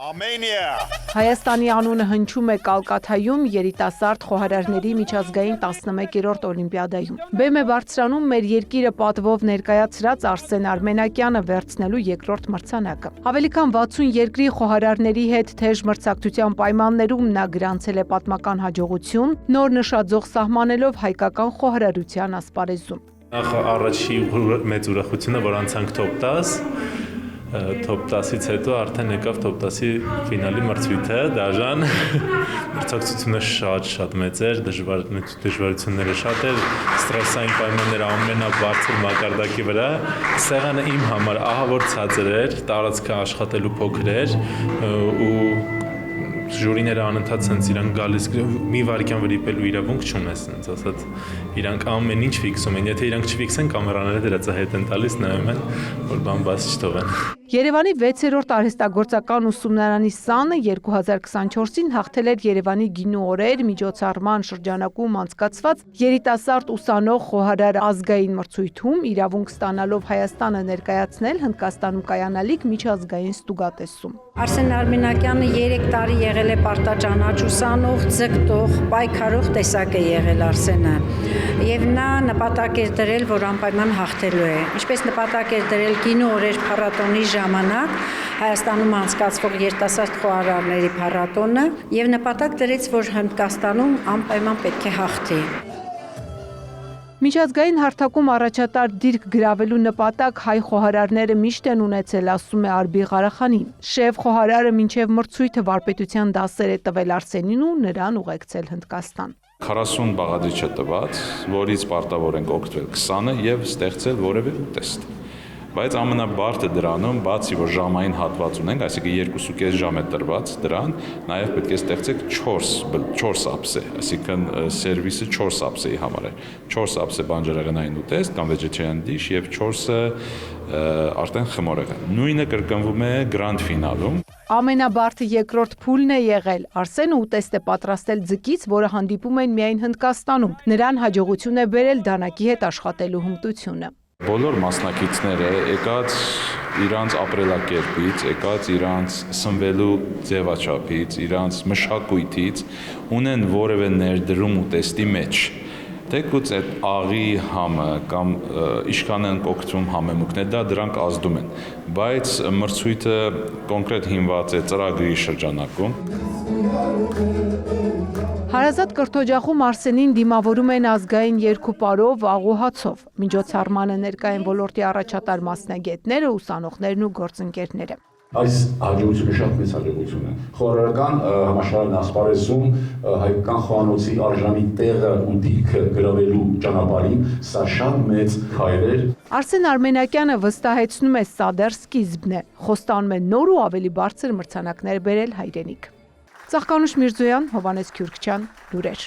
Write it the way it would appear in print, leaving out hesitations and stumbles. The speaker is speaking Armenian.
Հայաստանի անունը հնչում է Կալկաթայում երիտասարդ խոհարարների միջազգային 11-րդ օլիմպիադայում։ Բեմ է բարձրանում մեր երկիրը պատվով ներկայացրած Արսեն Արմենակյանը վերցնելու երկրորդ մրցանակը։ Ավելի քան 60 երկրի խոհարարների հետ թեժ մրցակցության պայմաններում նա գրանցել է պատմական հաջողություն, նոր նշաձող սահմանելով հայկական խոհարարության ասպարեզում։ Առաջի մեծ ուրախությունը, որ անցանք top 10, top 10-ից հետո արդեն եկավ top 10-ի ֆինալի մրցույթը, դաժան մրցակցությունը շատ մեծ էր, դժվարությունները շատ էր, ստրեսային պայմանները ամենաբարձր մակարդակի վրա, սեղանը իմ համար ահա որ ցածր էր, տարածքը աշխատելու փոքր էր ու ժյուրիները անընդհատ sense իրանք գալիս մի վարքյան վրիպելու իրավունք չունես, sense ասած իրանք ամեն ինչ ֆիքսում են, եթե իրանք չֆիքսեն կամերաները դրածա հետ են տալիս, նայում են, որ բան բաց չթողեն։ Երևանի 6-րդ արհեստագործական ուսումնարանի սանը 2024-ին հաղթել էր Երևանի գինու օրեր միջոցառման շրջանակում անցկացված երիտասարդ ուսանող խոհարար ազգային մրցույթում իրավունք ստանալով Հայաստանը ներկայացնել Հնդկաստանում կայանալիք միջազգային ստուգատեսում։ Արսեն Արմենակյանը 3 տարի եղել է պարտաճանաչ ուսանող, ձգտող, պայքարող տեսակ է եղել Արսենը եւ նա նպատակ էր դրել, որ անպայման հաղթելու է։ Ինչպես նպատակ էր դրել գինու օրեր փառատոնի ժամանակ Հայաստանում անցկացվող երիտասարդ խոհարարների փառատոնը եւ նպատակ դրեց, որ Հնդկաստանում անպայման պետք է հաղթի։ Միջազգային հարթակում առաջատար դիրք գրավելու նպատակ հայ խոհարարները միշտ են ունեցել, ասում է Արբի Ղարախանին։ Շեֆ խոհարարը մինչև մրցույթը վարպետության դասեր է տվել Արսենին ու նրան ուղեկցել Հնդկաստան։ 40 բաղադրիչ է տված, որից պարտավոր ենք օգտվել 20-ը եւ ստեղծել որևէ ուտեստ։ Բայց ամենաբարդը դրանում, բացի որ ժամային հատված ունենք, այսինքն 2.5 ժամ է տրված դրան, նաև պետք է ստեղծեք 4 ափսե, այսինքն սերվիսը 4 ափսեի համար է։ 4 ափսե բանջարեղենային ուտեստ կամ vegetarian dish եւ 4-ը արդեն խմորեղեն։ Նույնը կրկնվում է գրանդ ֆինալում։ Ամենաբարդը երկրորդ փուլն է եղել։ Արսենը ուտեստ է պատրաստել ձկից, որը հանդիպում են միայն Հնդկաստանում։ Նրան հաջողություն է բերել դանակի հետ աշխատելու հմտությունը։ Բոլոր մասնակիցները եկած իրանց ապրելակերպից, եկած իրանց սնվելու ձևաչափից, իրանց մշակույթից ունեն որևէ ներդրում ուտեստի մեջ։ Թեկուզ այդ աղի համը կամ ինչքան են օգտվում համեմունքներ, դա դրանք ազդում են, բայց մրցույթը կոնկրետ հիմնված է ծրագրի շրջանակում։ Հարազատ կրթօջախում Արսենին դիմավորում են ազգային երկու պարով աղուհացով։ Միջոցառմանը ներկա են ոլորտի առաջատար մասնագետները, ուսանողներն ու գործընկերները։ Այս հաջողությունը շատ մեծ հաջողություն է։ Խոհարարական համաշխարհային ասպարեզում հայկական խոհանոցի արժանի տեղը ու դիրքը գրավելու ճանապարհին սա շատ մեծ քայլ էր։ Արսեն Արմենակյանը վստահեցնում է, սա դեռ սկիզբն է։ Խոստանում է նոր ու ավելի բարձր մրցանակներ բերել հայրենիք։ Ծաղկանուշ Միրզոյան, Հովանես Քյուրքչյան, լուրեր։